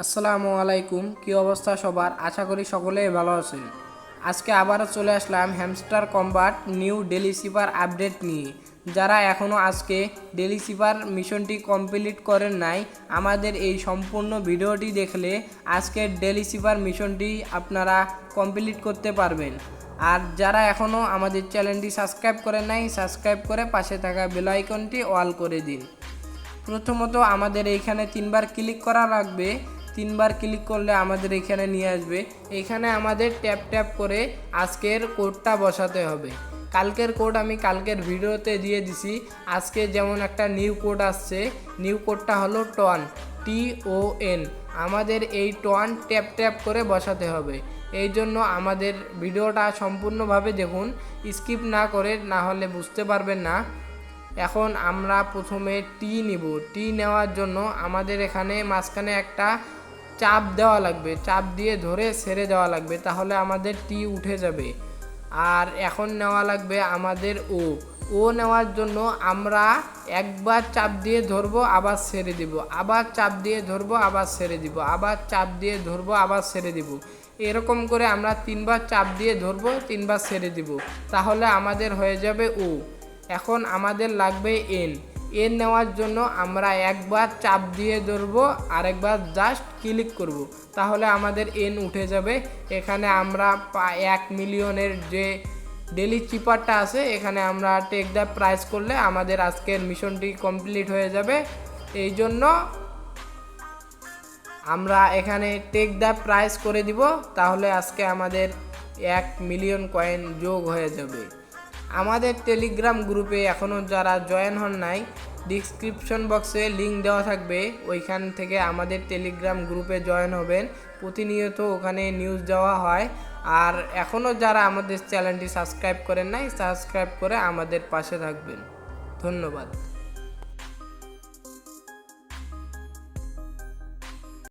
আসসালামু আলাইকুম। কি অবস্থা সবার? আশা করি সকলেই ভালো আছেন। আজকে আবারও চলে আসলাম Hamster Kombat new daily cipher update নিয়ে। যারা এখনও আজকে ডেলি সিপার মিশনটি কমপ্লিট করেন নাই, আমাদের এই সম্পূর্ণ ভিডিওটি দেখলে আজকের ডেলি সিপার মিশনটি আপনারা কমপ্লিট করতে পারবেন। আর যারা এখনও আমাদের চ্যানেলটি সাবস্ক্রাইব করেন নাই, সাবস্ক্রাইব করে পাশে থাকা বেল আইকনটি অল করে দিন। প্রথমত আমাদের এইখানে তিনবার ক্লিক করা লাগবে। তিনবার ক্লিক করলে আমাদের এখানে নিয়ে আসবে। এখানে আমাদের ট্যাপ ট্যাপ করে আজকের কোডটা বসাতে হবে। কালকের কোড আমি কালকের ভিডিওতে দিয়ে দিছি। আজকে যেমন একটা নিউ কোড আসছে, নিউ কোডটা হলো TON। আমাদের এই টন ট্যাপ ট্যাপ করে বসাতে হবে। এই জন্য আমাদের ভিডিওটা সম্পূর্ণভাবে দেখুন, স্কিপ না করে, না হলে বুঝতে পারবেন না। এখন আমরা প্রথমে নিব। নেওয়ার জন্য আমাদের এখানে মাঝখানে একটা চাপ দেওয়া লাগবে, চাপ দিয়ে ধরে ছেড়ে দেওয়া লাগবে, তাহলে আমাদের উঠে যাবে। আর এখন নেওয়া লাগবে আমাদের ও নেওয়ার জন্য আমরা একবার চাপ দিয়ে ধরবো, আবার ছেড়ে দিব, আবার চাপ দিয়ে ধরবো, আবার ছেড়ে দিব, আবার চাপ দিয়ে ধরবো, আবার ছেড়ে দিব। এরকম করে আমরা তিনবার চাপ দিয়ে ধরবো, তিনবার ছেড়ে দিব, তাহলে আমাদের হয়ে যাবে ও। এখন আমাদের লাগবে এন নেওয়ার জন্য আমরা একবার চাপ দিয়ে ধরবো, আরেকবার জাস্ট ক্লিক করব, তাহলে আমাদের এন উঠে যাবে। এখানে আমরা 1 মিলিয়নের যে ডেলি চিপারটা আছে, এখানে আমরা টেক দ্য প্রাইস করলে আমাদের আজকের মিশনটি কমপ্লিট হয়ে যাবে। এই জন্য আমরা এখানে টেক দ্য প্রাইস করে দিব, তাহলে আজকে আমাদের 1 মিলিয়ন কয়েন যোগ হয়ে যাবে। আমাদের টেলিগ্রাম গ্রুপে এখনও যারা জয়েন হন নাই, ডিসক্রিপশন বক্সে লিঙ্ক দেওয়া থাকবে, ওইখান থেকে আমাদের টেলিগ্রাম গ্রুপে জয়েন হবেন। প্রতিনিয়ত ওখানে নিউজ দেওয়া হয়। আর এখনও যারা আমাদের চ্যানেলটি সাবস্ক্রাইব করেন নাই, সাবস্ক্রাইব করে আমাদের পাশে থাকবেন। ধন্যবাদ।